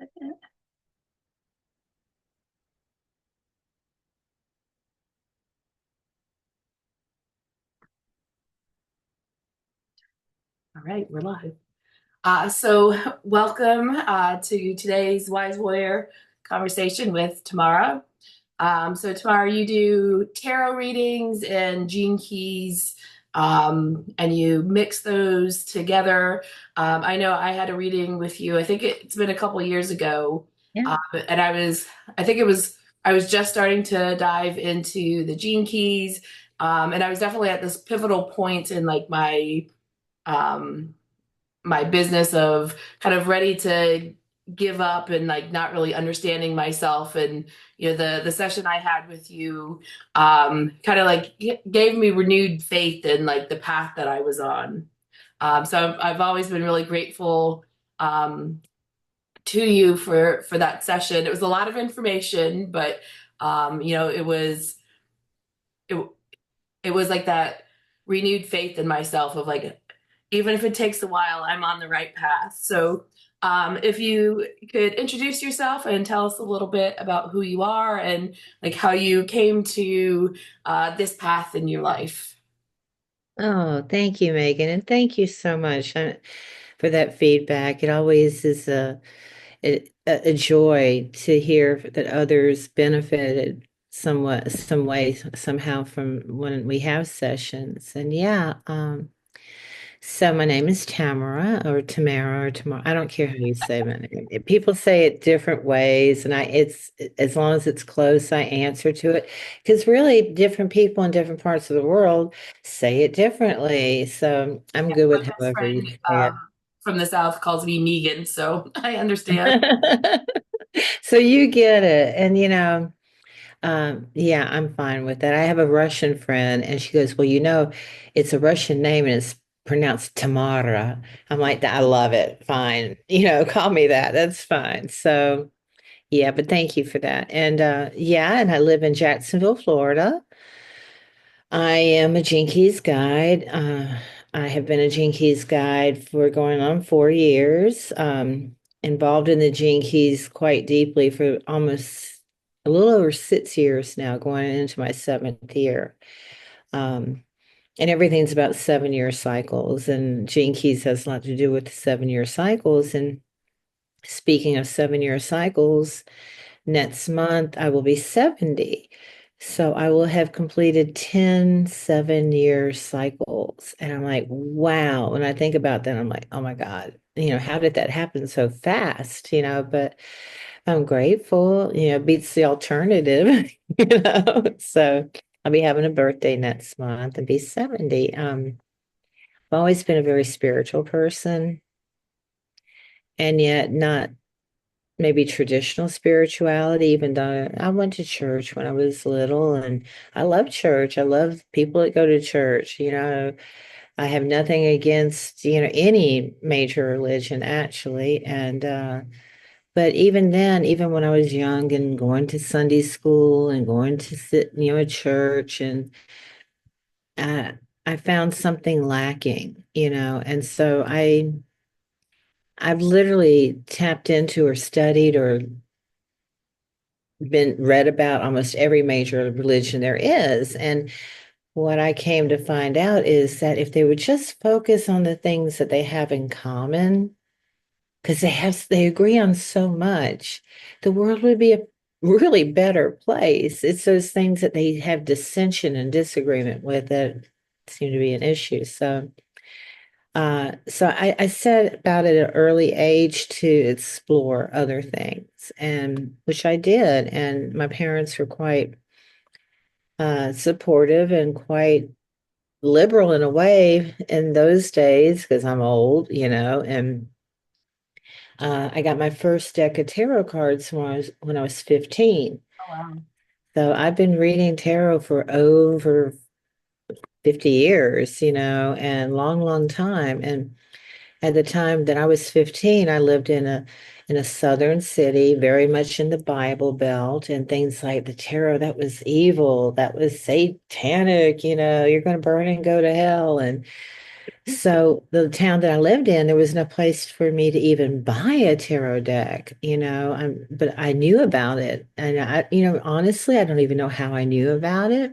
All right, we're live. So welcome to today's Wise Warrior conversation with Tamara. So Tamara, you do tarot readings and gene keys, and you mix those together. I know I had a reading with you. I think it's been a couple years ago, Yeah. and I think I was just starting to dive into the gene keys, and I was definitely at this pivotal point in like um, my business of kind of ready to give up and like not really understanding myself. And the session I had with you kind of like gave me renewed faith in like the path that I was on. So I've always been really grateful um to you for that session. It was a lot of information, but it it was like that renewed faith in myself of like, even if it takes a while, I'm on the right path. So, if you could introduce yourself and tell us a little bit about who you are and like how you came to this path in your life. Oh, thank you, Megan, and thank you so much for that feedback. It always is a joy to hear that others benefited somewhat, some way, somehow from when we have sessions. And yeah, so my name is Tamara or Tamara or Tamara. I don't care how you say my name. People say it different ways, and it's as long as it's close, I answer to it. Because really, different people in different parts of the world say it differently. So I'm Yeah, good my with best however you friend say from the South calls me Megan, so I understand. it. So you get it, and yeah, I'm fine with that. I have a Russian friend, and she goes, "Well, it's a Russian name, and it's pronounced Tamara." I'm like, "I love it. Fine, call me that. That's fine." So, yeah, but thank you for that. And yeah, and I live in Jacksonville, Florida. I am a Jinkies guide. I have been a Jinkies guide for going on 4 years. Involved in the Jinkies quite deeply for almost a little over 6 years now, going into my seventh year. Um, and everything's about 7 year cycles, and Jinkies has a lot to do with the 7 year cycles. And speaking of 7 year cycles, next month, I will be 70. So I will have completed 10 7 year cycles. And I'm like, wow. When I think about that, I'm like, oh my God, how did that happen so fast? But I'm grateful, beats the alternative, So I'll be having a birthday next month and be 70. I've always been a very spiritual person and yet not maybe traditional spirituality, even though I went to church when I was little and I love church. I love people that go to church. I have nothing against, any major religion actually. And, but even then, even when I was young and going to Sunday school and going to sit, at church and, uh, I found something lacking, and so I've literally tapped into or studied or been read about almost every major religion there is. And what I came to find out is that if they would just focus on the things that they have in common, because they agree on so much, the world would be a really better place. It's those things that they have dissension and disagreement with that seem to be an issue. So I set about at an early age to explore other things, and which I did. And my parents were quite supportive and quite liberal in a way in those days because I'm old, and I got my first deck of tarot cards when I was 15. Oh, wow. So I've been reading tarot for over 50 years, and long, long time. And at the time that I was 15, I lived in a southern city, very much in the Bible Belt, and things like the tarot, that was evil, that was satanic, you're going to burn and go to hell. And So the town that I lived in, there was no place for me to even buy a tarot deck, but I knew about it. And honestly, I don't even know how I knew about it.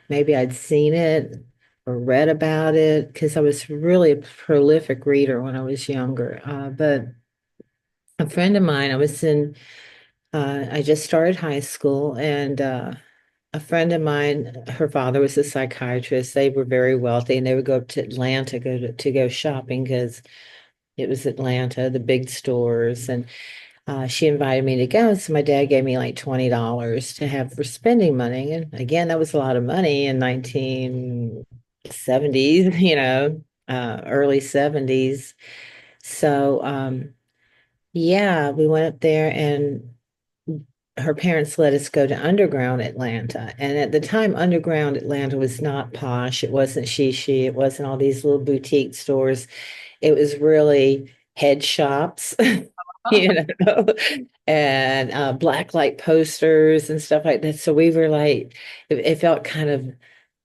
Maybe I'd seen it or read about it because I was really a prolific reader when I was younger. But a friend of mine, I just started high school, and a friend of mine, her father was a psychiatrist. They were very wealthy, and they would go up to Atlanta to go shopping because it was Atlanta, the big stores. And she invited me to go. So my dad gave me like $20 to have for spending money. And again, that was a lot of money in 1970s, early 70s. So yeah, we went up there and her parents let us go to underground Atlanta. And at the time, underground Atlanta was not posh. It wasn't she. It wasn't all these little boutique stores. It was really head shops, you know, and black light posters and stuff like that. So we were like, it felt kind of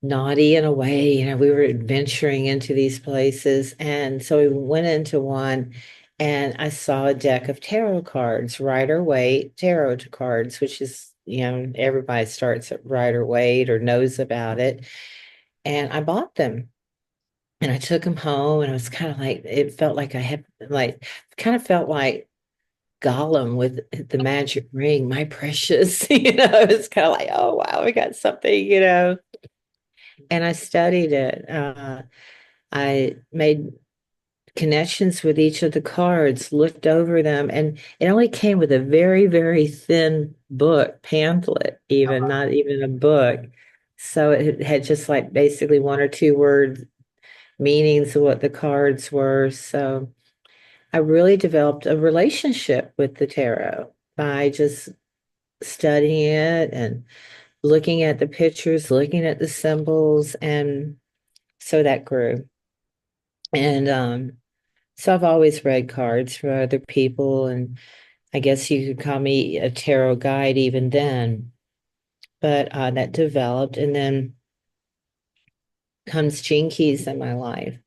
naughty in a way. We were adventuring into these places. And so we went into one and I saw a deck of tarot cards, Rider Waite tarot cards, which is, everybody starts at Rider Waite or knows about it. And I bought them. And I took them home, and I was kind of like, it felt like I had, like, kind of felt like Gollum with the magic ring, my precious, it's kind of like, oh, wow, we got something. And I studied it. I made connections with each of the cards, looked over them, and it only came with a very, very thin book, pamphlet, even, not even a book. So it had just like basically one or two words meanings of what the cards were. So I really developed a relationship with the tarot by just studying it and looking at the pictures, looking at the symbols, and so that grew. And so I've always read cards for other people, and I guess you could call me a tarot guide even then. But that developed, and then comes Gene Keys in my life.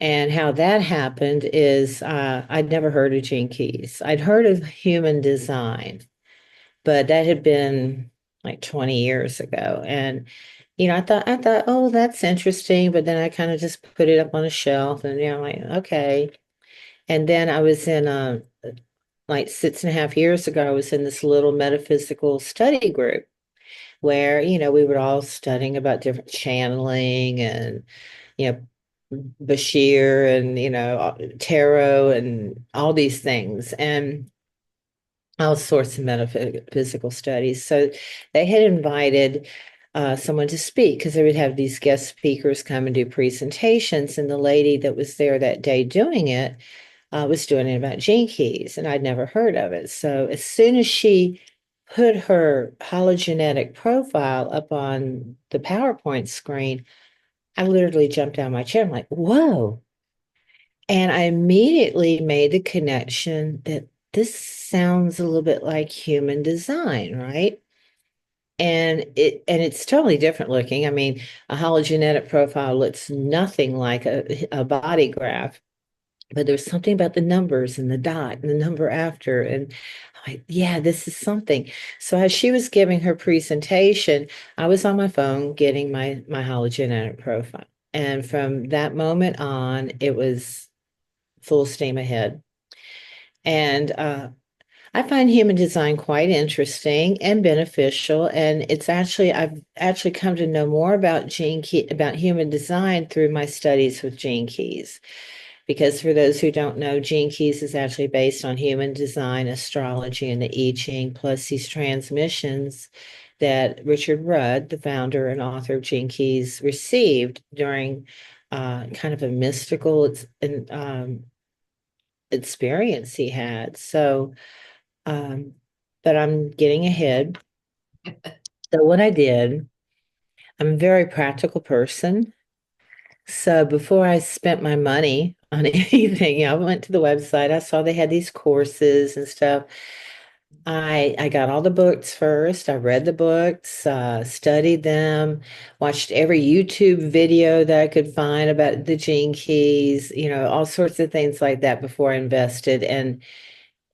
And how that happened is I'd never heard of Gene Keys. I'd heard of human design, but that had been like 20 years ago. And I thought, oh, that's interesting. But then I kind of just put it up on a shelf and like, okay. And then I was in like 6.5 years ago, I was in this little metaphysical study group where, we were all studying about different channeling and you know, Bashir and, tarot and all these things and all sorts of metaphysical studies. So they had invited someone to speak because they would have these guest speakers come and do presentations. And the lady that was there that day doing it was doing it about gene keys, and I'd never heard of it. So as soon as she put her hologenetic profile up on the PowerPoint screen, I literally jumped out of my chair. I'm like, whoa. And I immediately made the connection that this sounds a little bit like human design, right? And it's totally different looking. I mean, a hologenetic profile looks nothing like a body graph, but there's something about the numbers and the dot and the number after. And I'm like, yeah, this is something. So as she was giving her presentation, I was on my phone getting my hologenetic profile. And from that moment on, it was full steam ahead. And I find human design quite interesting and beneficial. And I've actually come to know more about about human design through my studies with Gene Keys. Because for those who don't know, Gene Keys is actually based on human design, astrology, and the I Ching, plus these transmissions that Richard Rudd, the founder and author of Gene Keys, received during kind of a mystical experience he had. So, um, but I'm getting ahead. So what I did, I'm a very practical person. So before I spent my money on anything, I went to the website. I saw they had these courses and stuff. I got all the books first. I read the books, studied them, watched every YouTube video that I could find about the gene keys, all sorts of things like that before I invested. And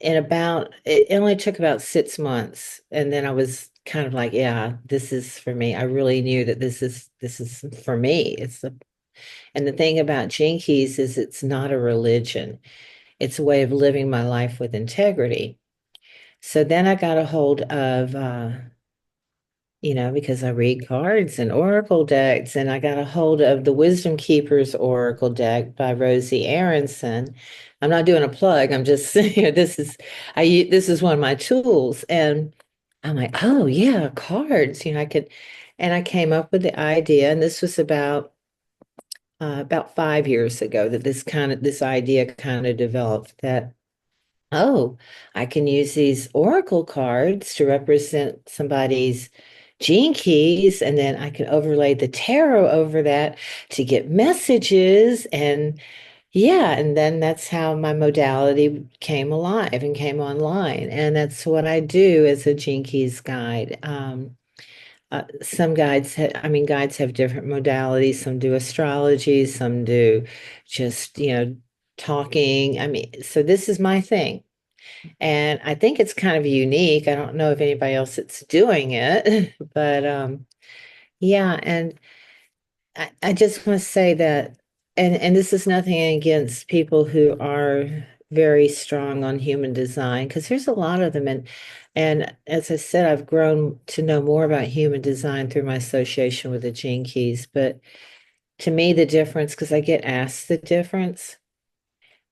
in about it only took about 6 months. And then I was kind of like, yeah, this is for me. I really knew that this is for me. And the thing about gene keys is it's not a religion. It's a way of living my life with integrity. So then I got a hold of, because I read cards and oracle decks, and I got a hold of the Wisdom Keepers Oracle deck by Rosie Aronson. I'm not doing a plug. I'm just saying this is one of my tools, and I'm like, oh yeah, cards. And I came up with the idea, and this was about 5 years ago that this idea kind of developed that. Oh, I can use these oracle cards to represent somebody's gene keys, and then I can overlay the tarot over that to get messages. And yeah, and then that's how my modality came alive and came online. And that's what I do as a gene keys guide. Some guides have different modalities. Some do astrology, some do just, talking. So this is my thing. And I think it's kind of unique. I don't know if anybody else is doing it, but yeah, and I just want to say that, and this is nothing against people who are very strong on human design, because there's a lot of them. And as I said, I've grown to know more about human design through my association with the Gene Keys. But to me, the difference, because I get asked the difference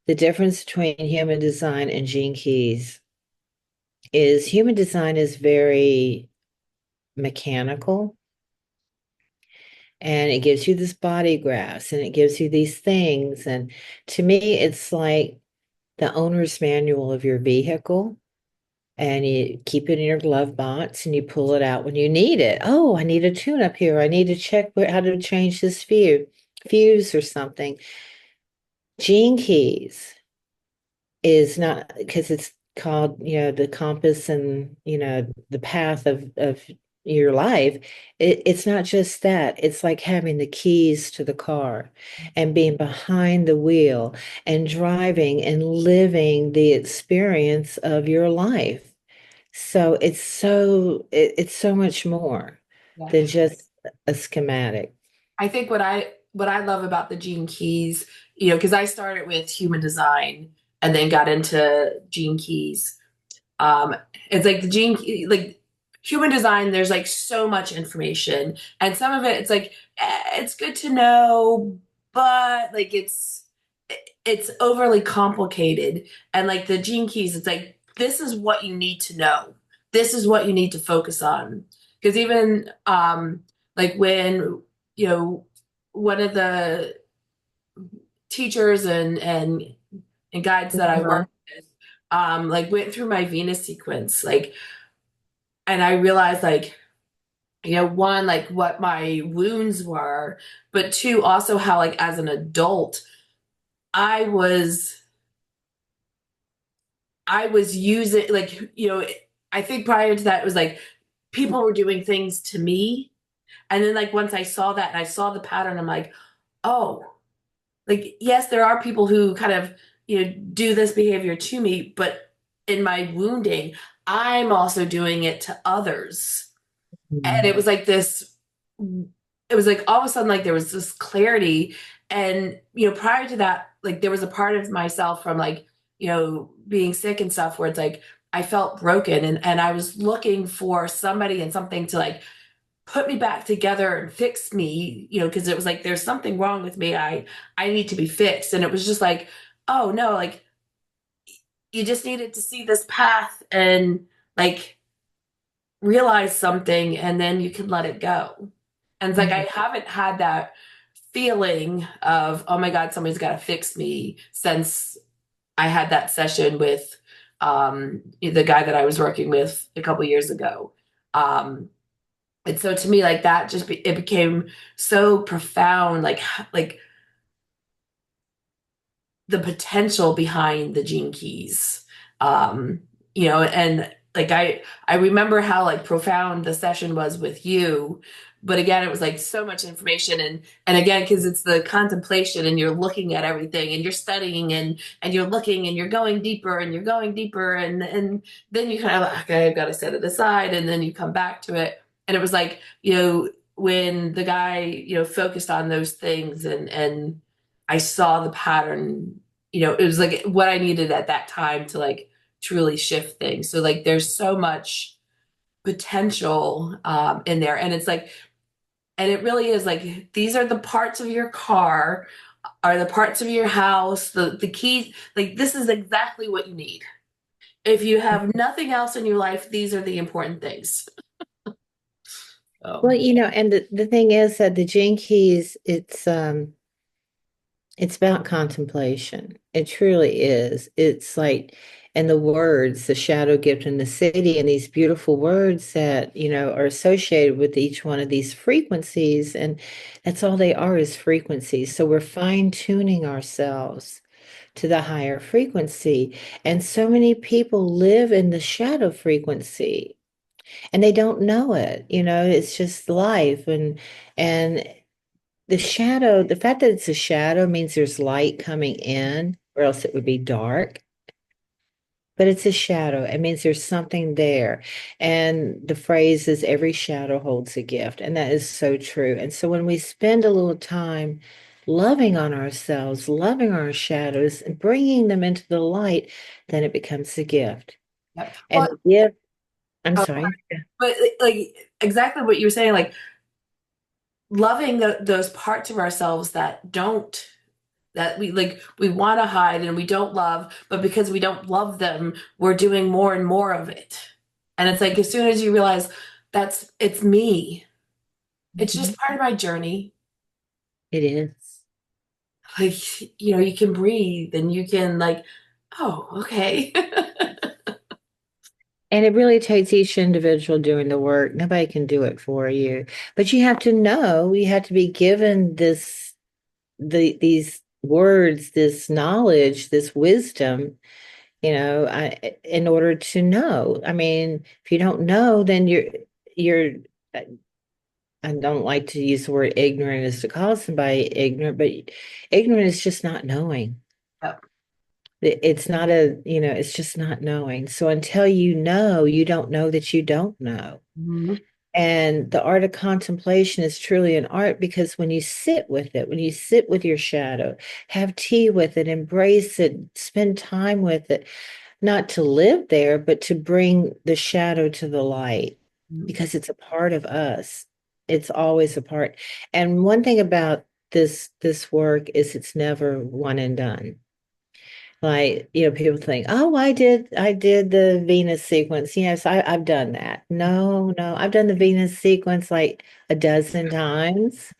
between human design and Gene Keys is human design is very mechanical, and it gives you this body graphs and it gives you these things. And to me, it's like the owner's manual of your vehicle. And you keep it in your glove box and you pull it out when you need it. Oh, I need a tune up here. I need to check how to change this fuse or something. Gene keys is not because it's called, the compass and, the path of your life. It's not just that. It's like having the keys to the car and being behind the wheel and driving and living the experience of your life. So it's so much more Yeah. than just a schematic. I think what I love about the Gene Keys, because I started with human design and then got into Gene Keys. Um, it's like like human design, there's like so much information, and some of it it's like it's good to know, but like it's overly complicated. And like the Gene Keys, it's like this is what you need to know. This is what you need to focus on. Because even like when you know one of the teachers and guides that I Uh-huh. work with like went through my Venus sequence, like, and I realized like one, like what my wounds were, but two, also how like as an adult I was I was using like I think prior to that it was like people were doing things to me, and then like once I saw that and I saw the pattern, I'm like, oh, like yes, there are people who kind of do this behavior to me, but in my wounding I'm also doing it to others. And it Mhm. was like this, it was like all of a sudden like there was this clarity. And prior to that, like there was a part of myself from like being sick and stuff where it's like I felt broken, and I was looking for somebody and something to like put me back together and fix me, because it was like there's something wrong with me. I need to be fixed. And it was just like, oh no, like you just needed to see this path and like realize something, and then you can let it go. And it's like I Mhm. haven't had that feeling of, oh my God, somebody's got to fix me since I had that session with the guy that I was working with a couple years ago. And so to me, like that it became so profound, like the potential behind the gene keys. Um, and like I remember how like profound the session was with you, but again it was like so much information, and again because it's the contemplation and you're looking at everything and you're studying and you're looking and you're going deeper and you're going deeper, and then you kind of like, okay, I've got to set it aside, and then you come back to it, and it was like, when the guy, focused on those things, and I saw the pattern, it was like what I needed at that time to like truly shift things. So like there's so much potential in there. And it's like, and it really is like these are the parts of your car, are the parts of your house, the keys, like this is exactly what you need. If you have nothing else in your life, these are the important things. Well, Oh, and the thing is that the Gene Keys, it's about contemplation. It truly is. It's like, and the words, the shadow gift in the city, and these beautiful words that, are associated with each one of these frequencies. And that's all they are, is frequencies. So we're fine-tuning ourselves to the higher frequency. And so many people live in the shadow frequency and they don't know it. It's just life. And the shadow, the fact that it's a shadow means there's light coming in, or else it would be dark. But it's a shadow. It means there's something there. And the phrase is every shadow holds a gift. And that is so true. And so when we spend a little time loving on ourselves, loving our shadows, and bringing them into the light, then it becomes a gift. yep. And Well, the gift, I'm oh, sorry. but like exactly what you were saying, like loving those parts of ourselves that we like we want to hide and we don't love, but because we don't love them, we're doing more and more of it. And it's like as soon as you realize it's me, it's Mhm. just part of my journey. It is. Like, you can breathe and you can like, oh, okay. And it really takes each individual doing the work. Nobody can do it for you. But you have to know, you have to be given these words, this knowledge, this wisdom, in order to know. I mean, if you don't know, then you're I don't like to use the word ignorant as to call somebody ignorant, but ignorant is just not knowing. Yep. It's not it's just not knowing. So until you know, you don't know that you don't know. Mhm. And the art of contemplation is truly an art because when you sit with it, when you sit with your shadow, have tea with it, embrace it, spend time with it, not to live there, but to bring the shadow to the light because it's a part of us. It's always a part. And one thing about this work is it's never one and done. Like, people think, oh, I did the Venus sequence. Yes, I've done that. No, no, I've done the Venus sequence like a dozen times.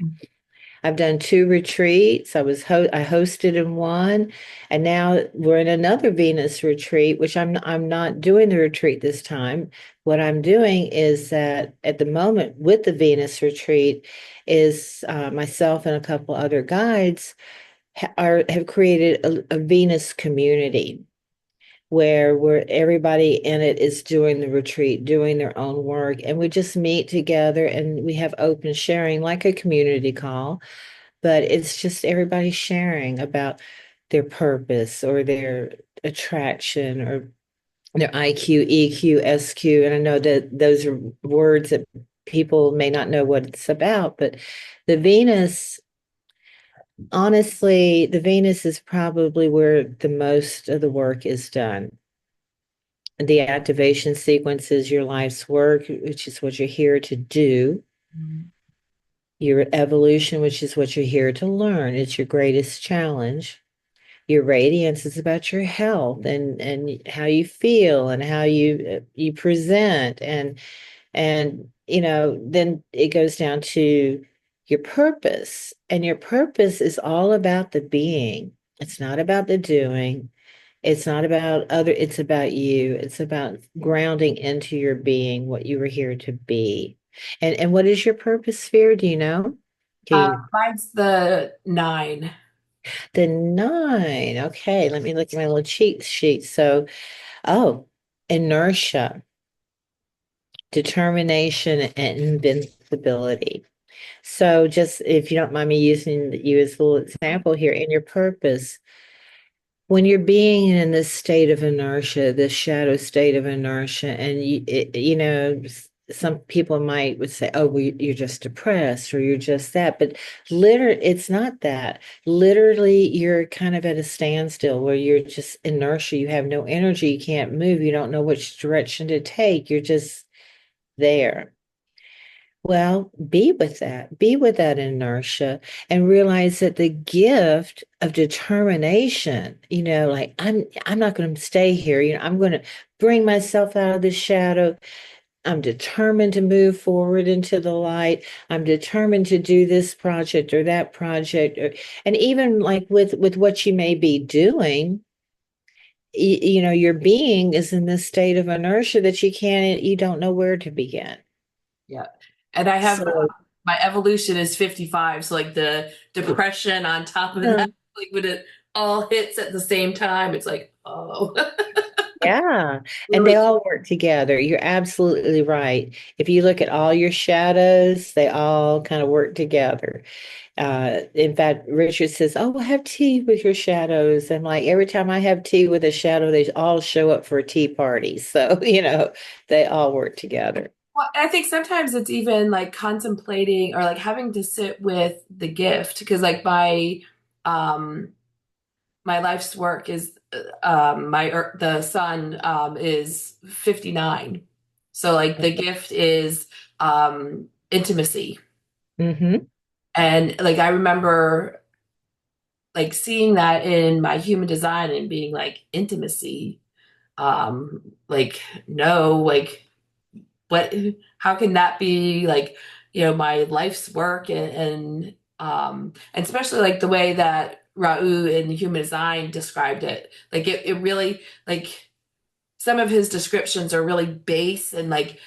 I've done two retreats. I hosted in one, and now we're in another Venus retreat, which I'm not doing the retreat this time. What I'm doing is that at the moment with the Venus retreat is myself and a couple other guides have created a Venus community where everybody in it is doing the retreat, doing their own work, and we just meet together and we have open sharing like a community call, but it's just everybody sharing about their purpose or their attraction or their IQ, EQ, SQ. And I know that those are words that people may not know what it's about, but the Venus honestly, the Venus is probably where the most of the work is done. The activation sequence is your life's work, which is what you're here to do. Mhm. Your evolution, which is what you're here to learn. It's your greatest challenge. Your radiance is about your health and how you feel and how you present and then it goes down to your purpose. And your purpose is all about the being. It's not about the doing. It's not about it's about you. It's about grounding into your being, what you were here to be. And what is your purpose sphere? Do you know? Okay, Mine's the 9. the nine. Okay, let me look at my little cheat sheet. So, oh, inertia. determination, and invincibility. So just if you don't mind me using you as a little example here, in your purpose, when you're being in this state of inertia, this shadow state of inertia, and some people might would say, "Oh, well, you're just depressed, or you're just that," but literally, it's not that. Literally, you're kind of at a standstill where you're just inertia. You have no energy. You can't move. You don't know which direction to take. You're just there. Well, be with that. Be with that inertia and realize that the gift of determination, like I'm not going to stay here. I'm going to bring myself out of the shadow. I'm determined to move forward into the light. I'm determined to do this project or that project and even like with what you may be doing, your being is in this state of inertia that you don't know where to begin. Yeah. And I have So, my evolution is 55. So like the depression on top of that, like when it all hits at the same time, it's like, oh. yeah, and they all work together. You're absolutely right. If you look at all your shadows, they all kind of work together. In fact, Richard says, "Oh, we'll have tea with your shadows." And like every time I have tea with a shadow, they all show up for a tea party. So, they all work together. Well, I think sometimes it's even like contemplating or like having to sit with the gift because like um my life's work is the sun is 59. So like the gift is intimacy. Mm-hmm. And like I remember like seeing that in my human design and being like intimacy like no like what how can that be like my life's work and especially like the way that Rau in human design described it like it really like some of his descriptions are really base and like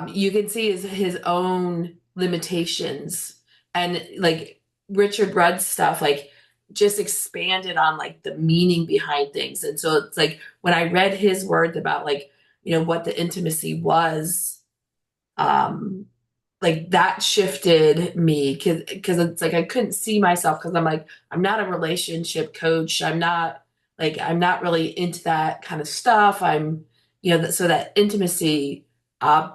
you can see his own limitations and like Richard Rudd's stuff like just expanded on like the meaning behind things and so it's like when I read his words about like what the intimacy was um like that shifted me because it's like I couldn't see myself because I'm like I'm not a relationship coach. I'm not really into that kind of stuff. I'm so that intimacy uh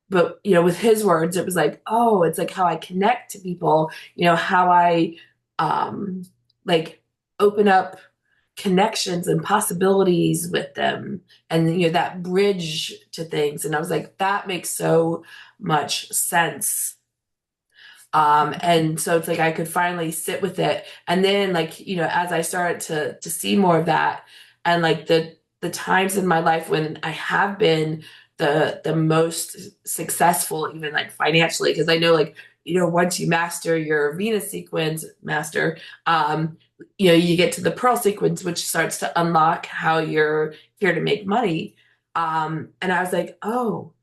but with his words it was like oh it's like how I connect to people, how I um like open up connections and possibilities with them and that bridge to things and I was like that makes so much sense and so it's like I could finally sit with it and then like as I started to see more of that and like the times in my life when I have been the most successful even like financially because I know like once you master your Venus sequence master um you get to the Pearl sequence which starts to unlock how you're here to make money and I was like oh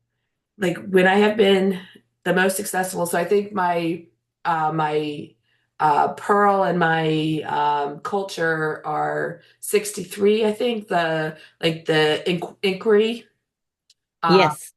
like when I have been the most successful. So I think my Pearl and my culture are 63. I think the like the inquiry. Um, Yes.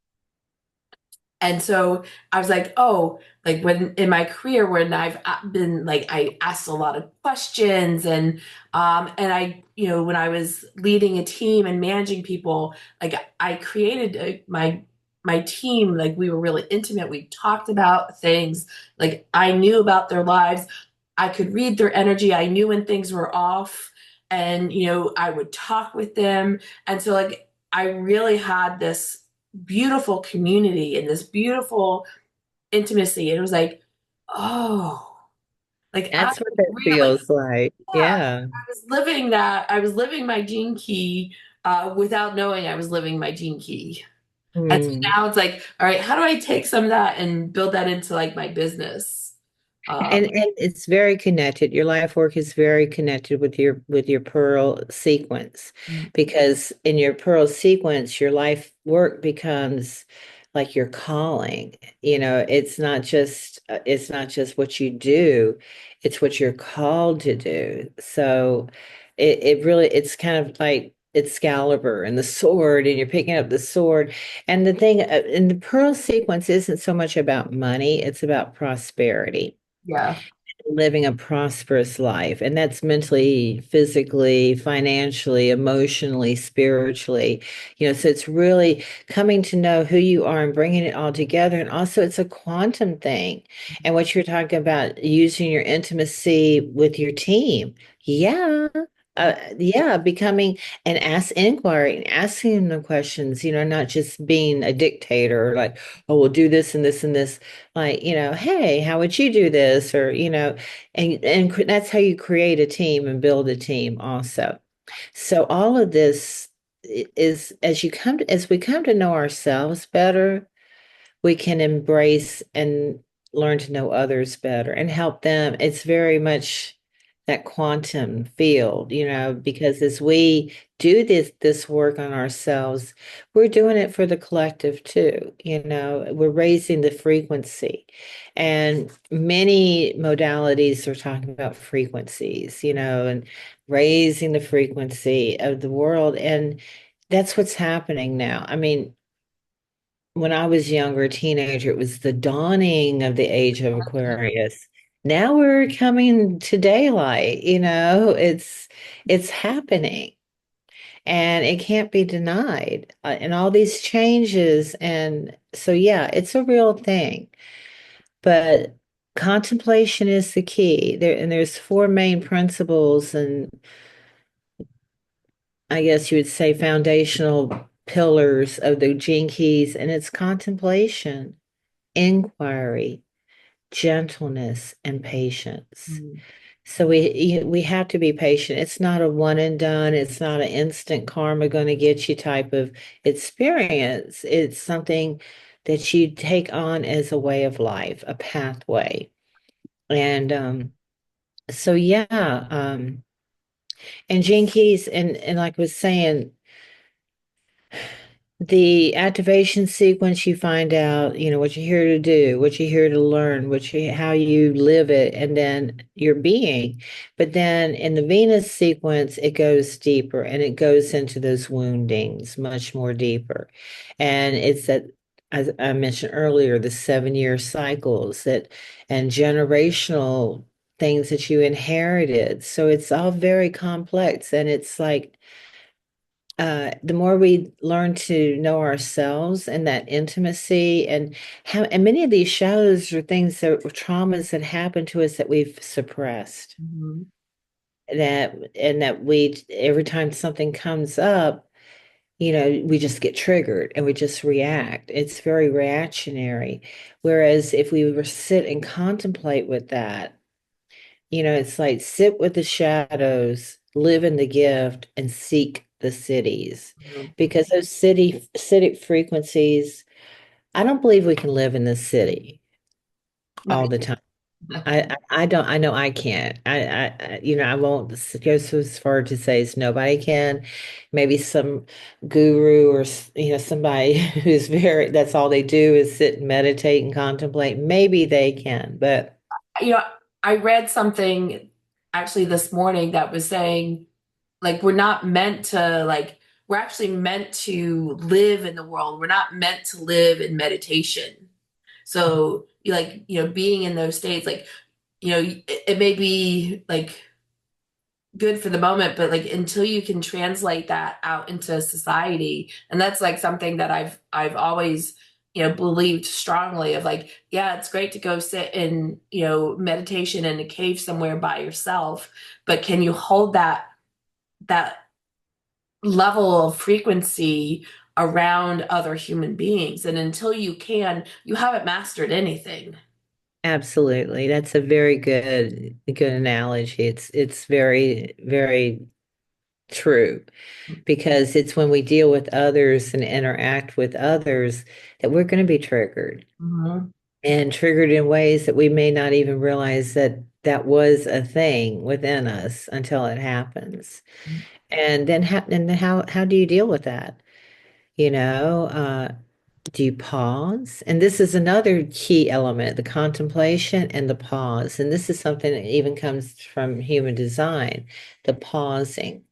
and so I was like, oh, like when in my career when I've been like I asked a lot of questions and I when I was leading a team and managing people, like I created my team like we were really intimate. We talked about things like I knew about their lives. I could read their energy. I knew when things were off and I would talk with them. And so like I really had this beautiful community and this beautiful intimacy. And it was like, oh, like I That's what that really, feels like. yeah, Yeah. I was living that. I was living my gene key without knowing I was living my gene key. And so Hmm. now it's like, all right, how do I take some of that and build that into like my business? And it's very connected. Your life work is very connected with your pearl sequence because in your pearl sequence, your life work becomes like your calling. It's not just what you do, it's what you're called to do. So it's kind of like Excalibur and the sword, and you're picking up the sword. And the thing, and the pearl sequence isn't so much about money, it's about prosperity, Yeah. living a prosperous life. And that's mentally, physically, financially, emotionally, spiritually. So it's really coming to know who you are and bringing it all together. And also, it's a quantum thing. And what you're talking about, using your intimacy with your team. Yeah. Yeah, becoming and inquiring, asking them questions, not just being a dictator, like, oh, we'll do this and this and this, like, hey, how would you do this? Or, and that's how you create a team and build a team also. So all of this is as we come to know ourselves better, we can embrace and learn to know others better and help them. It's very much that quantum field, because as we do this work on ourselves, we're doing it for the collective too. We're raising the frequency. And many modalities are talking about frequencies, and raising the frequency of the world. And that's what's happening now. I mean, when I was younger, a teenager, it was the dawning of the age of Aquarius. Now we're coming to daylight, it's happening and it can't be denied. And all these changes. And so, yeah, it's a real thing. But contemplation is the key. There's four main principles, and I guess you would say foundational pillars of the gene keys, and it's contemplation, inquiry, gentleness, and patience. Mm-hmm. So we have to be patient. It's not a one and done. It's not an instant karma going to get you type of experience. It's something that you take on as a way of life, a pathway. And so yeah, and Gene Keys and like I was saying, the activation sequence, you find out, what you're here to do, what you're here to learn, how you live it, and then your being. But then in the Venus sequence, it goes deeper and it goes into those woundings much more deeper. And it's that, as I mentioned earlier, the 7-year cycles and generational things that you inherited. So it's all very complex. And it's like, the more we learn to know ourselves and that intimacy and many of these shadows are things that were traumas that happened to us that we've suppressed that we every time something comes up, we just get triggered and we just react. It's very reactionary. Whereas if we were sit and contemplate with that, it's like sit with the shadows, live in the gift, and seek the cities. Because those city frequencies, I don't believe we can live in the city all the time. I don't, I know I can't. I won't go so far to say it's nobody can. Maybe some guru or, somebody who's that's all they do is sit and meditate and contemplate. Maybe they can, but You know, I read something actually this morning that was saying, like, we're not meant to, like, we're actually meant to live in the world. We're not meant to live in meditation. So, like, being in those states, like, it may be like good for the moment, but like until you can translate that out into society, and that's like something that I've always believed strongly of, like, yeah, it's great to go sit in meditation in a cave somewhere by yourself, but can you hold that level of frequency around other human beings? And until you can, you haven't mastered anything. absolutely. That's a very good analogy. It's very, very true because it's when we deal with others and interact with others that we're going to be triggered Mhm. and triggered in ways that we may not even realize that that was a thing within us until it happens. And then how do you deal with that? You know, do you pause? And this is another key element, the contemplation and the pause. And this is something that even comes from human design, the pausing.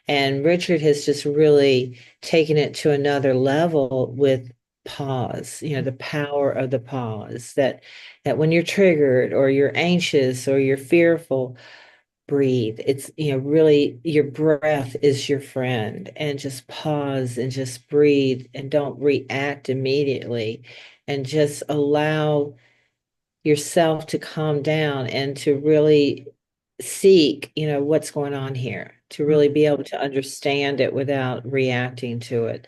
And Richard has just really taken it to another level with pause, the power of the pause, that when you're triggered or you're anxious or you're fearful, breathe. It's, really your breath is your friend, and just pause and just breathe and don't react immediately, and just allow yourself to calm down and to really seek, what's going on here, to really be able to understand it without reacting to it.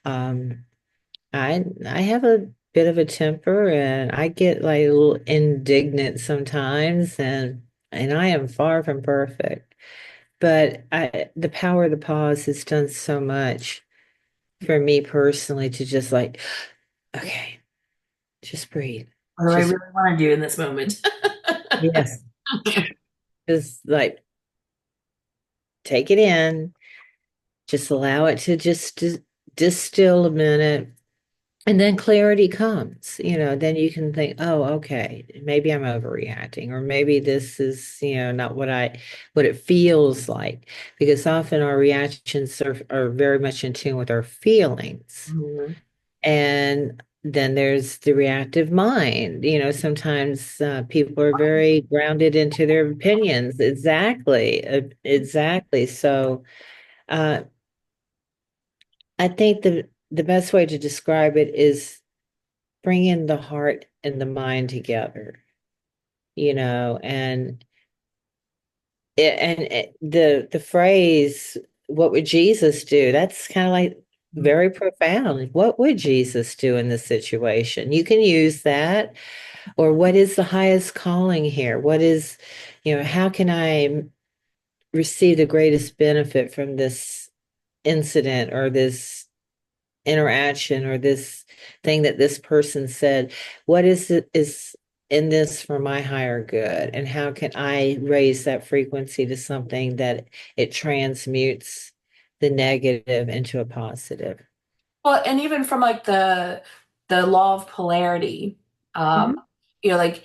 Um, I have a bit of a temper, and I get like a little indignant sometimes, and I am far from perfect. But the power of the pause has done so much for me personally, to just like, okay, just breathe. What do I Just, really want to do in this moment? yes, just like take it in, just allow it to just distill a minute. And then clarity comes, then you can think, oh, okay, maybe I'm overreacting, or maybe this is, not what it feels like. Because often our reactions are very much in tune with our feelings. Mhm. And then there's the reactive mind. Sometimes people are very grounded into their opinions. Exactly. Exactly. So uh, I think the best way to describe it is bringing the heart and the mind together, and the phrase, what would Jesus do? That's kind of like very profound. What would Jesus do in this situation? You can use that. Or what is the highest calling here? How can I receive the greatest benefit from this incident, or this interaction, or this thing that this person said? What is in this for my higher good? And how can I raise that frequency to something that it transmutes the negative into a positive? Well, and even from like the law of polarity, um, Mhm. like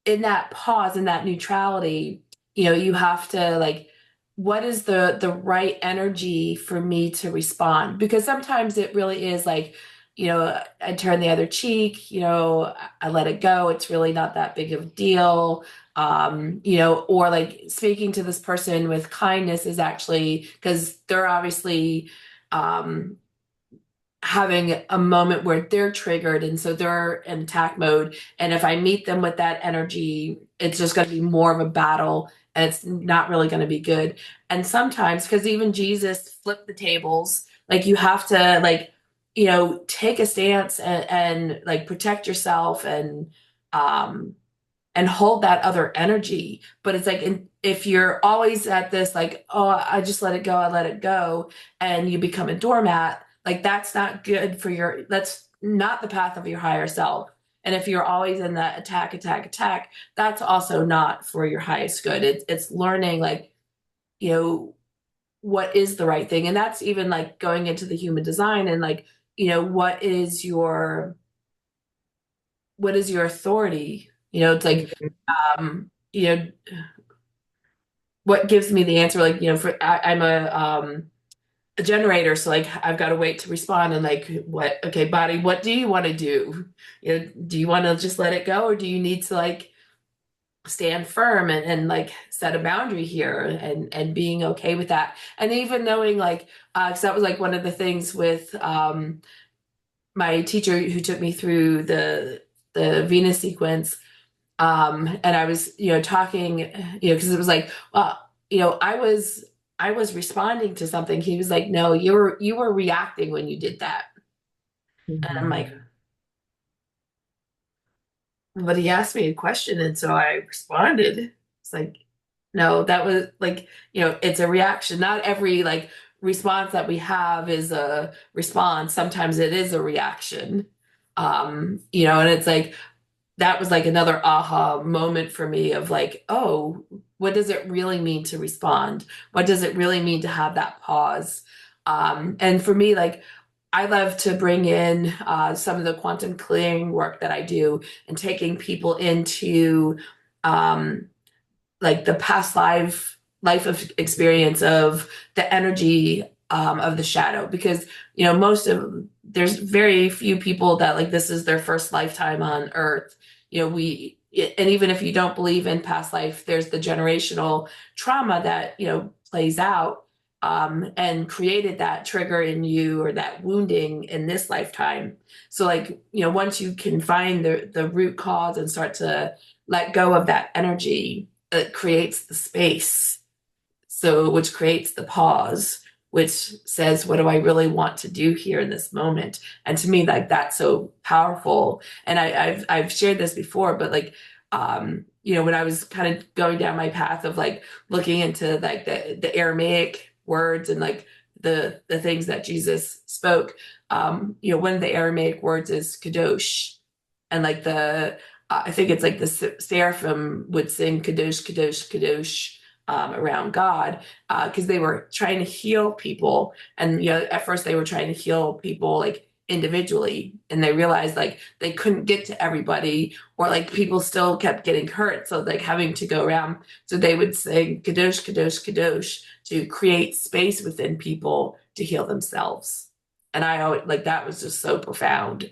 in that pause, in that neutrality, you have to like, what is the right energy for me to respond? Because sometimes it really is like, I turn the other cheek, I let it go. It's really not that big of a deal. Or like speaking to this person with kindness is actually because they're obviously um having a moment where they're triggered and so they're in attack mode, and if I meet them with that energy, it's just going to be more of a battle, and it's not really going to be good. And sometimes, because even Jesus flipped the tables, like you have to like take a stance and like protect yourself um and hold that other energy. But it's like, if you're always at this, like, oh, I just let it go, I let it go, and you become a doormat, like that's not good for that's not the path of your higher self. And if you're always in that attack, attack, attack, that's also not for your highest good. It's learning, like, you know, what is the right thing. And that's even like going into the human design and like, what is your authority? It's like, Mhm. um, you know, what gives me the answer, like I'm a generator, so like I've got to wait to respond, and like, what, okay, body, what do you want to do? Do you want to just let it go, or do you need to like stand firm and like set a boundary here, and being okay with that, and even knowing like, because that was like one of the things with my teacher who took me through the Venus sequence. And I was, talking, because it was like, well, I was responding to something. He was like, no, you were reacting when you did that. And I'm like, Mhm. but he asked me a question, and so I responded. It's like, no, that was like, it's a reaction. Not every like response that we have is a response. Sometimes it is a reaction. And it's like, that was like another aha moment for me of like, oh, what does it really mean to respond? What does it really mean to have that pause? And for me, like, I love to bring in some of the quantum clearing work that I do, and taking people into um, like the past life life of experience of the energy of the shadow, because most of there's very few people that like this is their first lifetime on earth. We and even if you don't believe in past life, there's the generational trauma that plays out and created that trigger in you or that wounding in this lifetime. So like once you can find the root cause and start to let go of that energy, it creates the space, so which creates the pause, which says, what do I really want to do here in this moment? And to me, like that's so powerful. And I've shared this before, but like when I was kind of going down my path of like looking into like the Aramaic words and like the things that Jesus spoke, one of the Aramaic words is kadosh, and like the I think it's like the seraphim would sing kadosh, kadosh, kadosh around God, because they were trying to heal people. And at first they were trying to heal people like individually, and they realized like they couldn't get to everybody, or like people still kept getting hurt. So like having to go around, so they would sing kadosh, kadosh, kadosh to create space within people to heal themselves. And I always like that was just so profound.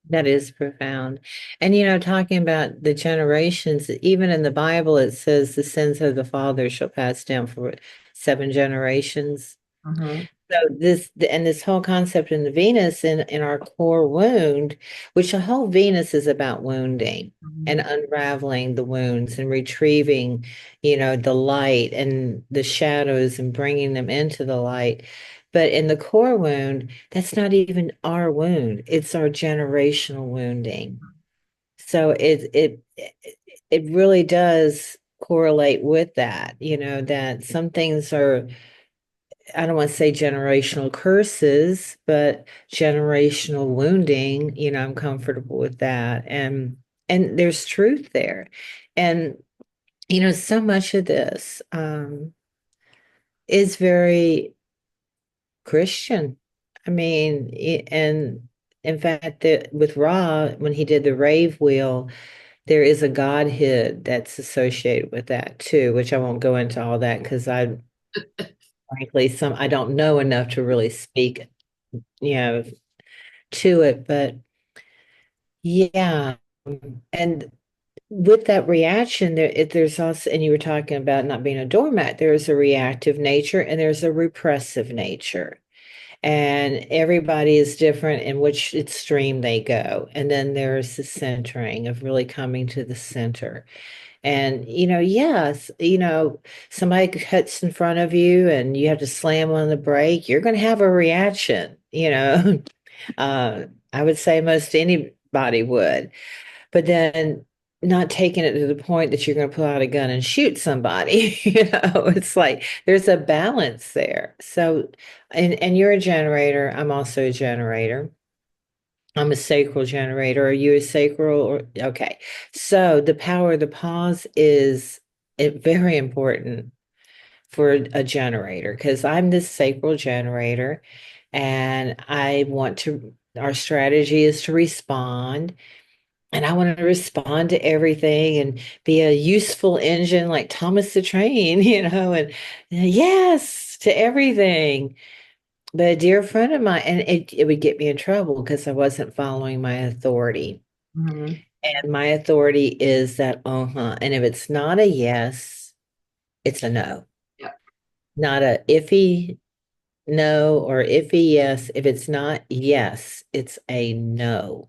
That is profound. And talking about the generations, even in the Bible, it says the sins of the father shall pass down for 7 generations. Mhm. So this whole concept in the Venus in our core wound, which the whole Venus is about wounding and Mhm. unraveling the wounds and retrieving, the light and the shadows and bringing them into the light. But in the core wound, that's not even our wound. It's our generational wounding. So it really does correlate with that, that some things are, I don't want to say generational curses, but generational wounding, I'm comfortable with that. And there's truth there. And so much of this is very Christian. I mean, and in fact, with Ra, when he did the rave wheel, there is a godhood that's associated with that too, which I won't go into all that because frankly, I don't know enough to really speak, you know, to it. But yeah, and with that reaction, there's also, and you were talking about not being a doormat, there's a reactive nature and there's a repressive nature. And everybody is different in which extreme they go. And then there's the centering of really coming to the center. And, yes, somebody cuts in front of you and you have to slam on the brake, you're going to have a reaction, I would say most anybody would. But then not taking it to the point that you're going to pull out a gun and shoot somebody, it's like there's a balance there. So, and you're a generator. I'm also a generator. I'm a sacral generator. Are you a sacral or okay? So the power of the pause is very important for a generator because I'm this sacral generator and I want to, our strategy is to respond. And I want to respond to everything and be a useful engine like Thomas the Train, and yes to everything. But a dear friend of mine, and it would get me in trouble because I wasn't following my authority. Mhm. And my authority is that, uh-huh. And if it's not a yes, it's a no. Yep. Not a iffy no or iffy yes. If it's not yes, it's a no.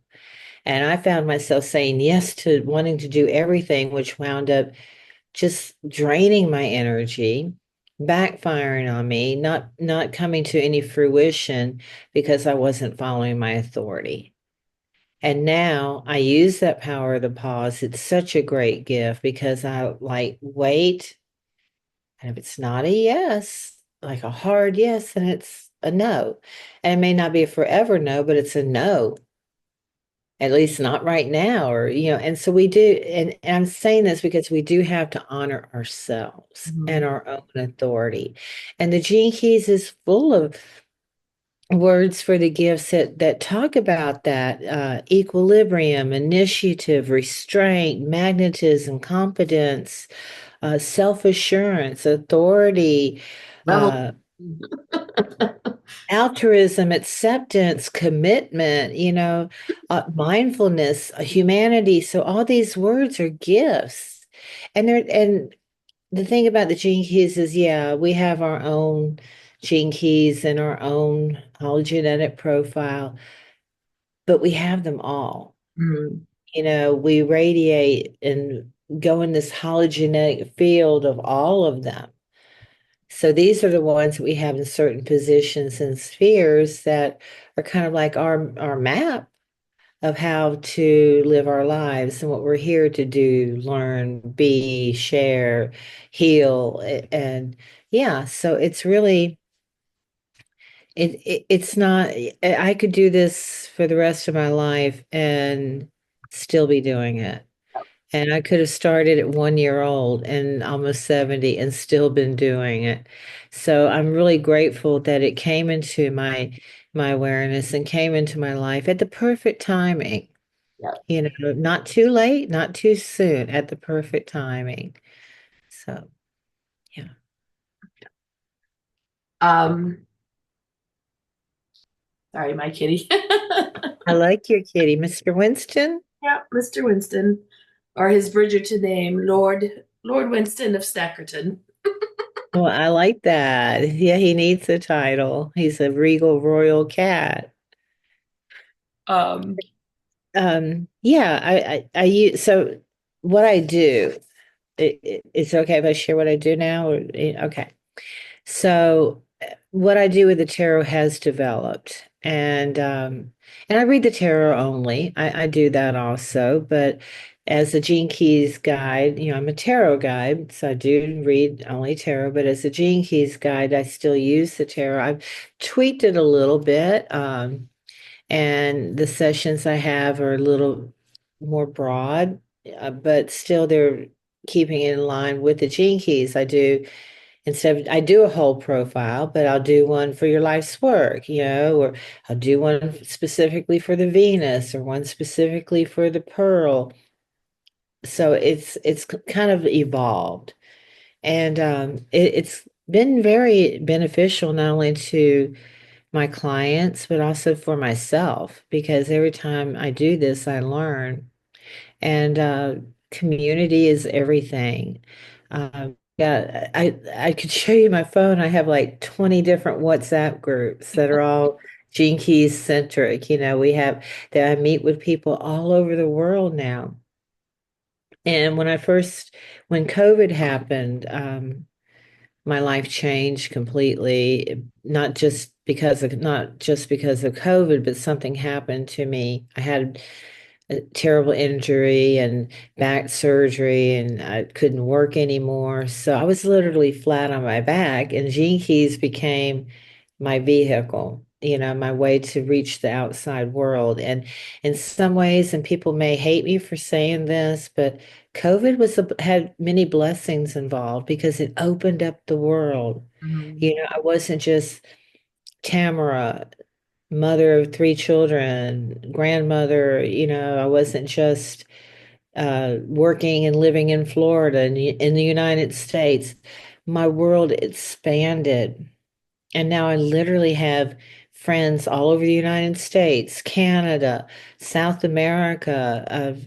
And I found myself saying yes to wanting to do everything, which wound up just draining my energy, backfiring on me, not coming to any fruition because I wasn't following my authority. And now I use that power of the pause. It's such a great gift because I like wait, and if it's not a yes, like a hard yes, then it's a no. And it may not be a forever no, but it's a no, at least not right now, or and so we do, and I'm saying this because we do have to honor ourselves and Mhm. our own authority. And the Gene Keys is full of words for the gifts that talk about that equilibrium, initiative, restraint, magnetism, competence, self-assurance, authority, Level. uh, altruism, acceptance, commitment, mindfulness, humanity. So all these words are gifts. And the thing about the gene keys is, yeah, we have our own gene keys and our own whole genetic profile, but we have them all. Mhm. We radiate and go in this hologenetic field of all of them. So these are the ones that we have in certain positions and spheres that are kind of like our map of how to live our lives and what we're here to do, learn, be, share, heal, and yeah, so it's really it's not I could do this for the rest of my life and still be doing it. And I could have started at 1 year old and almost 70 and still been doing it. So I'm really grateful that it came into my awareness and came into my life at the perfect timing. Yep. Not too late, not too soon, at the perfect timing. So, yeah. Um, Sorry, my kitty. I like your kitty, Mr. Winston. Yeah, Mr. Winston, or his Bridgerton name, Lord Winston of Stackerton. Well, I like that. Yeah, he needs a title. He's a regal royal cat. Um, Yeah, I use so what I do. It's okay if I share what I do now, okay. So what I do with the tarot has developed, and I read the tarot only. I do that also, but as a Gene Keys guide, I'm a tarot guide, so I do read only tarot. But as a Gene Keys guide, I still use the tarot. I've tweaked it a little bit, and the sessions I have are a little more broad, but still they're keeping it in line with the Gene Keys. I do a whole profile, but I'll do one for your life's work, or I'll do one specifically for the Venus or one specifically for the Pearl. So it's kind of evolved, and it's been very beneficial not only to my clients but also for myself because every time I do this, I learn. And community is everything. Yeah, I could show you my phone. I have like 20 different WhatsApp groups that are all Gene Keys centric. We have that I meet with people all over the world now. And when COVID happened, my life changed completely, not just because of COVID, but something happened to me. I had a terrible injury and back surgery, and I couldn't work anymore. So I was literally flat on my back, and Gene Keys became my vehicle, my way to reach the outside world. And in some ways, and people may hate me for saying this, but COVID had many blessings involved because it opened up the world. mhm. I wasn't just Tamara, mother of three children, grandmother, I wasn't just working and living in Florida and in the United States. My world expanded. And now I literally have friends all over the United States, Canada, South America, a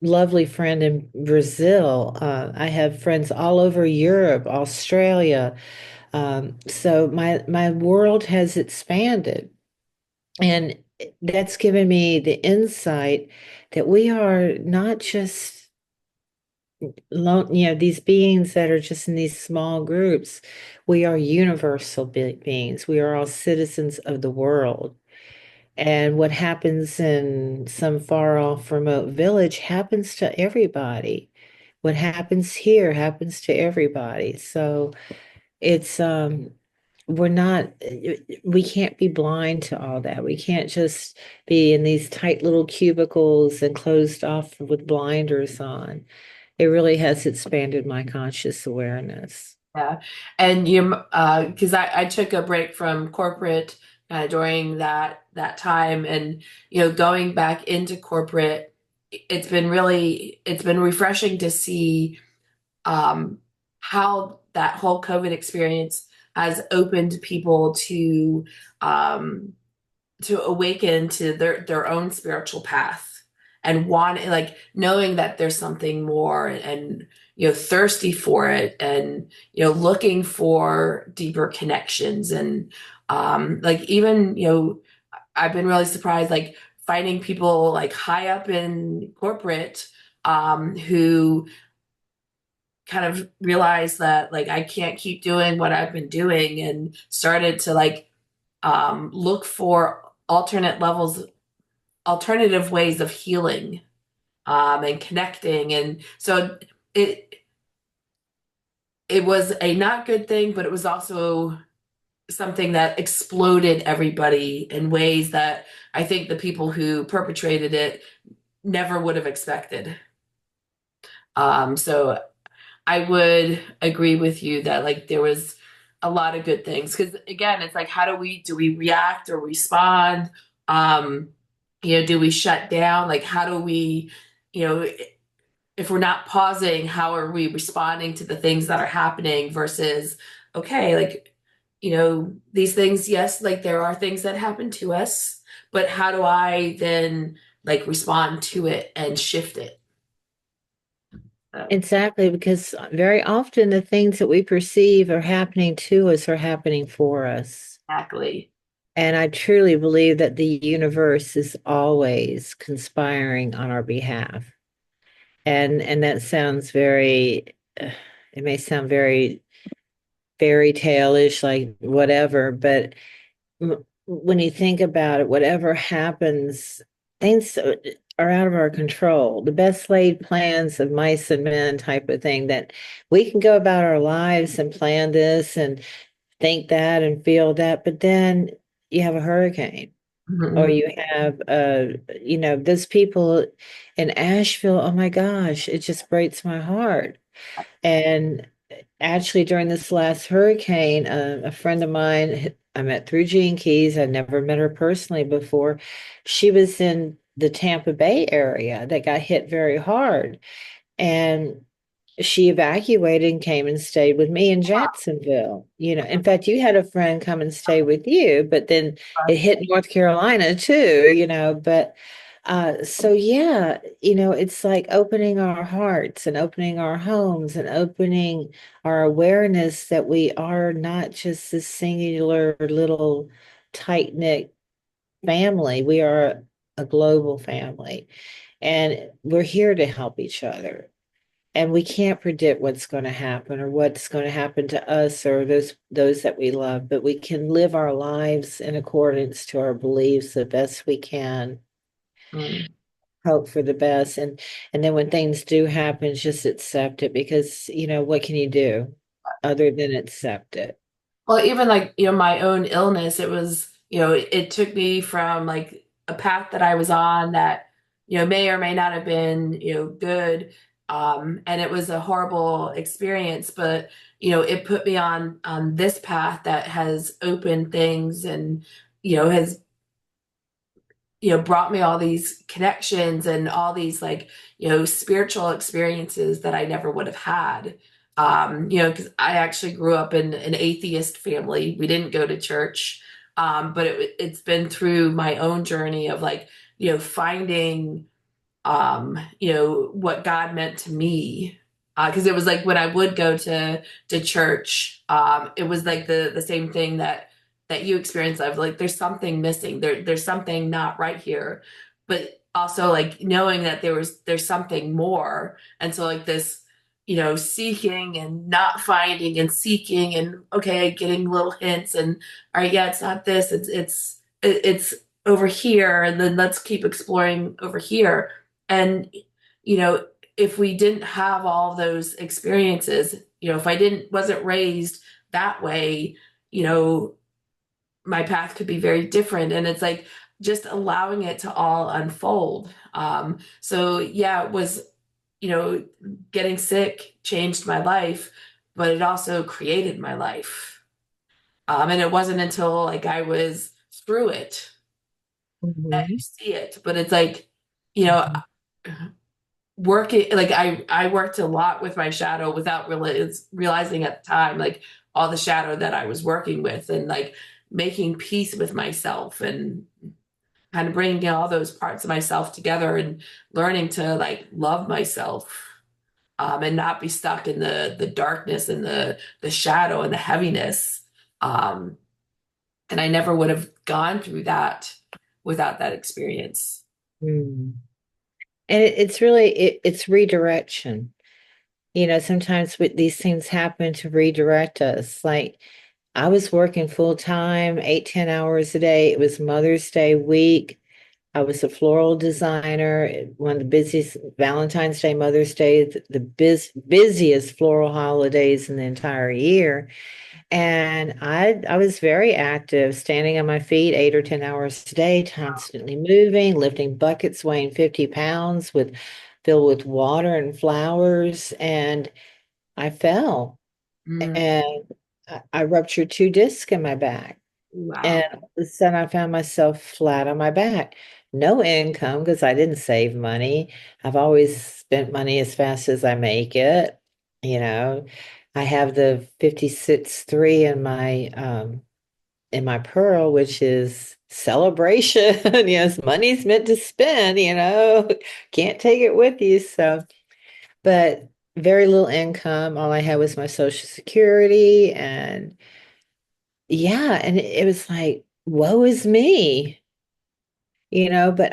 lovely friend in Brazil. I have friends all over Europe, Australia. So my world has expanded. And that's given me the insight that we are not just these beings that are just in these small groups. We are universal beings. We are all citizens of the world. And what happens in some far off remote village happens to everybody. What happens here happens to everybody. So it's we're not we can't be blind to all that. We can't just be in these tight little cubicles and closed off with blinders on. It really has expanded my conscious awareness. Yeah. And because I took a break from corporate during that time, and going back into corporate, it's been refreshing to see. how that whole COVID experience has opened people um, to awaken to their own spiritual path and want like knowing that there's something more and thirsty for it and looking for deeper connections and like even I've been really surprised like finding people like high up in corporate who kind of realized that like I can't keep doing what I've been doing and started to like look for alternative ways of healing and connecting. And so it it was a not good thing, but it was also something that exploded everybody in ways that I think the people who perpetrated it never would have expected. So I would agree with you that like there was a lot of good things because again, it's like how do we react or respond? Um, do we shut down? Like how do we, you know, if we're not pausing, how are we responding to the things that are happening versus okay, like these things, yes, like there are things that happen to us, but how do I then like respond to it and shift it? So, Exactly, because very often the things that we perceive are happening to us are happening for us. exactly. And I truly believe that the universe is always conspiring on our behalf. And that sounds very, it may sound very fairy tale-ish, like whatever, but when you think about it, whatever happens, things are out of our control. The best laid plans of mice and men type of thing that we can go about our lives and plan this and think that and feel that, but then you have a hurricane or Mhm. you have those people in Asheville, oh my gosh, it just breaks my heart. And actually, during this last hurricane, a friend of mine I met through Gene Keys, I'd never met her personally before. She was in the Tampa Bay area that got hit very hard. And she evacuated and came and stayed with me in Jacksonville. In fact, you had a friend come and stay with you, but then it hit North Carolina too, but so yeah, it's like opening our hearts and opening our homes and opening our awareness that we are not just this singular little tight-knit family. We are a global family and we're here to help each other. And we can't predict what's going to happen or what's going to happen to us or those that we love, but we can live our lives in accordance to our beliefs the best we can, Mm. hope for the best, and then when things do happen, just accept it because what can you do other than accept it? Well, even like, my own illness, it was, it took me from like a path that I was on that, may or may not have been, good. And it was a horrible experience, but, it put me on this path that has opened things and, has brought me all these connections and all these like, spiritual experiences that I never would have had. Because I actually grew up in an atheist family. We didn't go to church. But it's been through my own journey of like, finding what God meant to me. Because it was like when I would go to church, it was like the same thing that you experienced of like there's something missing. There's something not right here. But also like knowing that there's something more. And so like this, seeking and not finding and seeking and okay, getting little hints and all right, yeah, it's not this, it's over here, and then let's keep exploring over here and, you know, if we didn't have all those experiences, if I wasn't raised that way, you know, my path could be very different. And it's like just allowing it to all unfold. So yeah, it was, you know, getting sick changed my life, but it also created my life. And it wasn't until like I was through it that you Mhm. see it. But it's like, you know, Mhm. working, like I worked a lot with my shadow without realizing at the time, like all the shadow that I was working with, and like making peace with myself and kind of bringing all those parts of myself together and learning to like love myself, and not be stuck in the darkness and the shadow and the heaviness. Um, and I never would have gone through that without that experience. Mm. And it's really it's redirection. Sometimes these things happen to redirect us. Like I was working full time, 8, 10 hours a day. It was Mother's Day week. I was a floral designer, one of the busiest Valentine's Day, Mother's Day, the busiest floral holidays in the entire year. And I was very active, standing on my feet 8 or 10 hours a day, constantly moving, lifting buckets weighing 50 pounds filled with water and flowers. And I fell Mm, and I ruptured 2 discs in my back. And wow. all of a sudden, I found myself flat on my back. No income because I didn't save money. I've always spent money as fast as I make it. You know, I have the 56.3 in my pearl, which is celebration. Yes, money's meant to spend. Can't take it with you. So, but very little income. All I had was my Social Security and yeah, and it was like, woe is me, but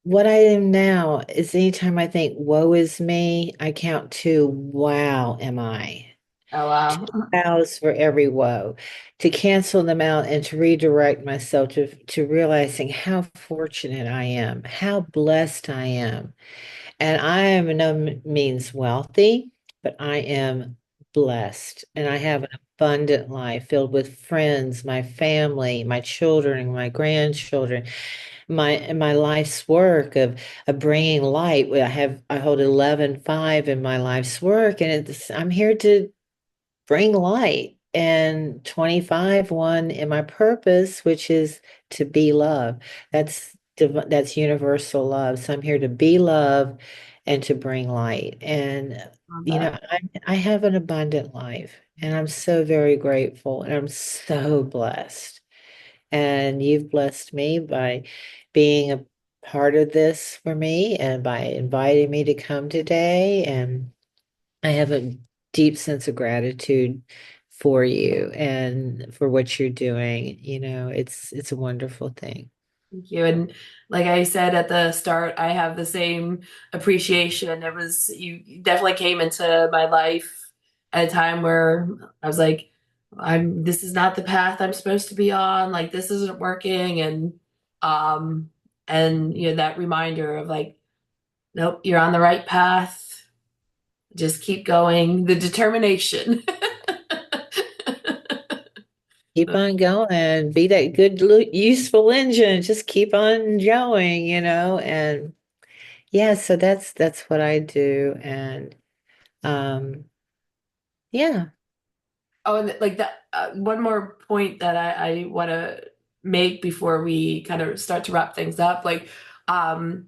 what I am now is anytime I think, woe is me, I count to, wow, am I? Oh, Two wow. vows for every woe, to cancel them out and to redirect myself to realizing how fortunate I am, how blessed I am. And I am no means wealthy, but I am blessed. And I have an abundant life filled with friends, my family, my children, my grandchildren, my life's work of bringing light. I hold 11.5 in my life's work, and I'm here to bring light. And 25.1 in my purpose, which is to be love. That's universal love. So I'm here to be love and to bring light. And Love that. I have an abundant life, and I'm so very grateful, and I'm so blessed. And you've blessed me by being a part of this for me and by inviting me to come today. And I have a deep sense of gratitude for you and for what you're doing. It's a wonderful thing. Thank you. And like I said at the start, I have the same appreciation. You definitely came into my life at a time where I was like, this is not the path I'm supposed to be on. Like this isn't working. Um, that reminder of like, nope, you're on the right path. Just keep going. The determination. Keep on going, be that good, useful engine. Just keep on going. And yeah, so that's what I do. And um, yeah, Oh, and like that, one more point that I want to make before we kind of start to wrap things up. Like, um,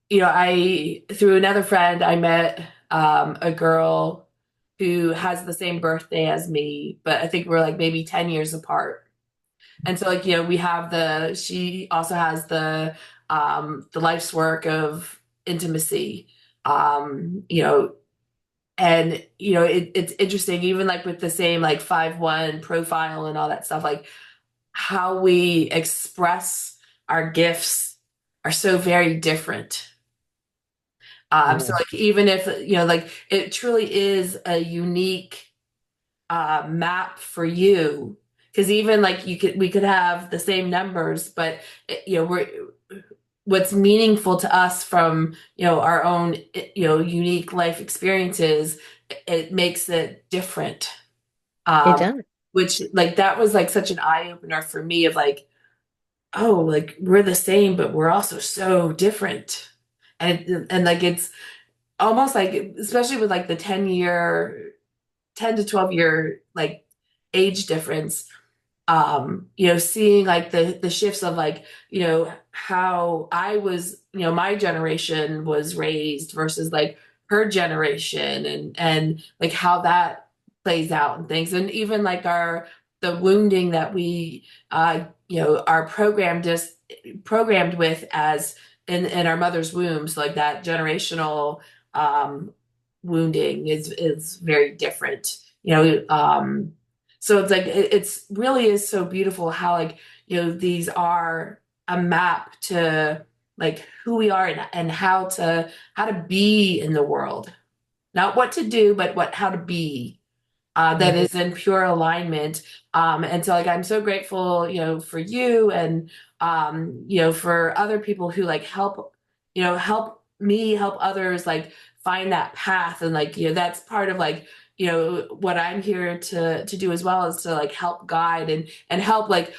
through another friend, I met a girl who has the same birthday as me, but I think we're like maybe 10 years apart. And so, like, she also has the life's work of intimacy. You know, and it's interesting, even like with the same like 5'1" profile and all that stuff, like how we express our gifts are so very different. So yeah, like even if like it truly is a unique map for you, because even like we could have the same numbers, but we're what's meaningful to us from our own unique life experiences, it makes it different. it um does. which like that was like such an eye opener for me of like, oh, like we're the same but we're also so different. And like it's almost like, especially with like the 10 to 12 year like age difference, seeing like the shifts of like, how I was, my generation was raised versus like her generation, and like how that plays out and things. And even like the wounding that we are programmed with as in our mother's wombs, like that generational um wounding is very different. So it's like it's really is so beautiful how like these are a map to like who we are, and how to be in the world, not what to do, but what how to be, that Mhm. is in pure alignment. And so like I'm so grateful, for you, and for other people who like help me help others like find that path. And like, that's part of like, what I'm here to do as well, is to like help guide and help like,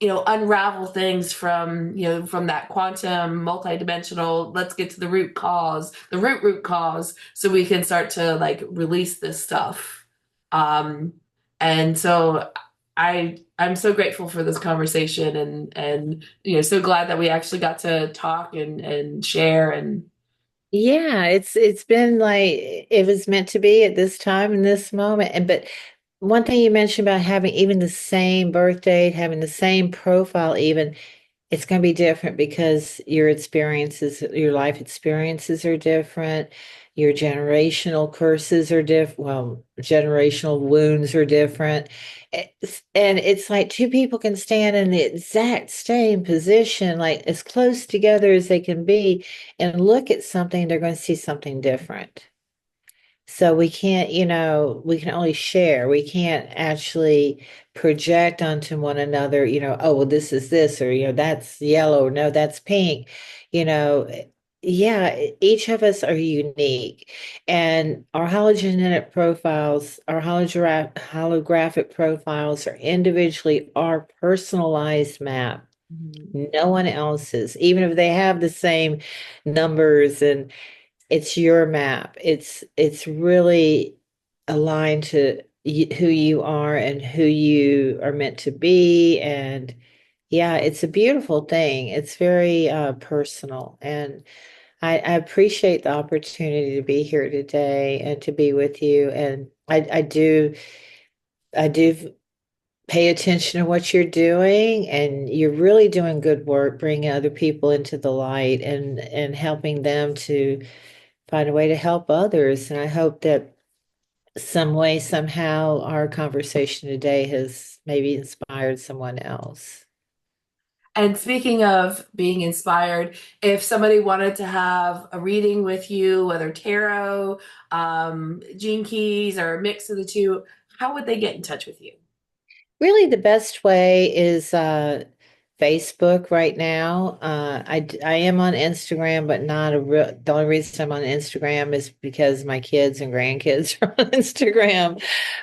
unravel things from that quantum multidimensional, let's get to the root cause, so we can start to like release this stuff. Um, and so I'm so grateful for this conversation, and so glad that we actually got to talk and share. And Yeah, it's been like it was meant to be at this time in this moment. And but one thing you mentioned about having even the same birth date, having the same profile, even it's going to be different because your experiences, your life experiences are different. Your generational curses are different. Well, generational wounds are different. And it's like two people can stand in the exact same position, like as close together as they can be, and look at something, they're going to see something different. So we can't, we can only share. We can't actually project onto one another, oh, well, this is this, or, that's yellow, no, that's pink. You know, yeah, each of us are unique. And our halogenetic profiles, our holographic profiles are individually our personalized map. No one else's, even if they have the same numbers, and it's your map. It's really aligned to who you are and who you are meant to be. And yeah, it's a beautiful thing. It's very personal. And I appreciate the opportunity to be here today and to be with you. And I do pay attention to what you're doing, and you're really doing good work bringing other people into the light and helping them to find a way to help others. And I hope that some way, somehow, our conversation today has maybe inspired someone else. And speaking of being inspired, if somebody wanted to have a reading with you, whether tarot, gene keys, or a mix of the two, how would they get in touch with you? Really, the best way is Facebook right now. I am on Instagram, but not a real. The only reason I'm on Instagram is because my kids and grandkids are on Instagram.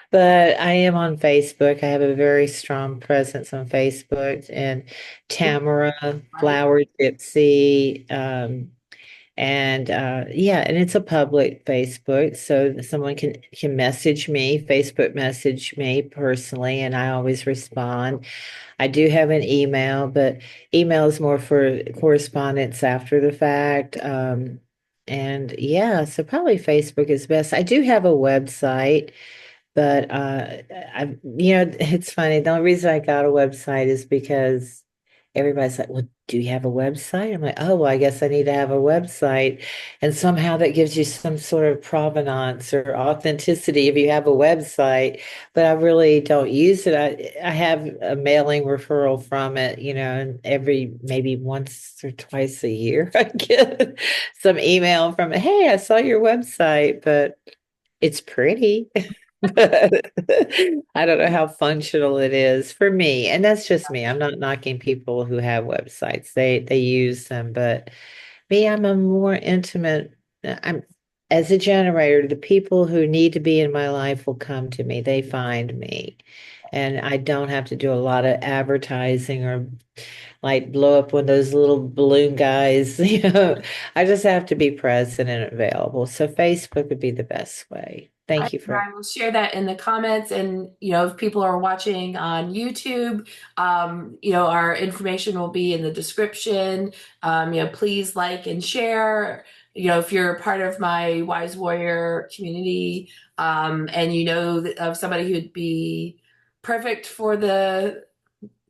But I am on Facebook. I have a very strong presence on Facebook, and Tamara, Right. Flower Gypsy, and yeah, and it's a public Facebook, so someone can message me, Facebook message me personally, and I always respond. I do have an email, but email is more for correspondence after the fact. And yeah, so probably Facebook is best. I do have a website. But it's funny. The only reason I got a website is because everybody's like, "Well, do you have a website?" I'm like, "Oh, well, I guess I need to have a website." And somehow that gives you some sort of provenance or authenticity if you have a website. But I really don't use it. I have a mailing referral from it, and every maybe once or twice a year I get some email from it. Hey, I saw your website, but it's pretty. But I don't know how functional it is for me. And that's just me. I'm not knocking people who have websites. They use them, but me, I'm a more intimate. I'm as a generator, the people who need to be in my life will come to me. They find me. And I don't have to do a lot of advertising or like blow up one of those little balloon guys. I just have to be present and available. So Facebook would be the best way. Thank you for I will share that in the comments. And, if people are watching on YouTube, our information will be in the description. Please like and share. If you're part of my Wise Warrior community, and of somebody who'd be perfect to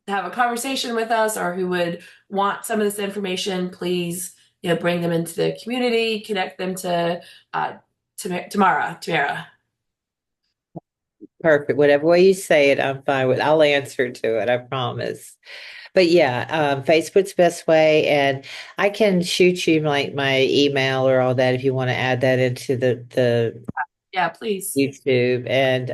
have a conversation with us or who would want some of this information, please, bring them into the community, connect them to Tamara. perfect. Whatever way you say it, I'm fine with. I'll answer to it, I promise. But yeah, Facebook's best way, and I can shoot you like my email or all that if you want to add that into the Yeah, please. YouTube. And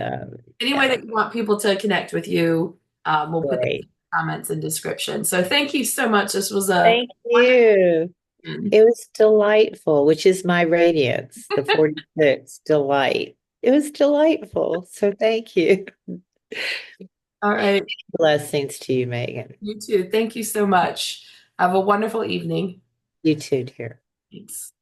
Any way yeah, that you want people to connect with you, we'll put that in great. the comments and description. So thank you so much. This was a Thank wonderful you. evening. It was delightful, which is my radiance, the 46 delight. It was delightful. So thank you. All right. Blessings to you, Megan. You too. Thank you so much. Have a wonderful evening. You too, dear. Thanks.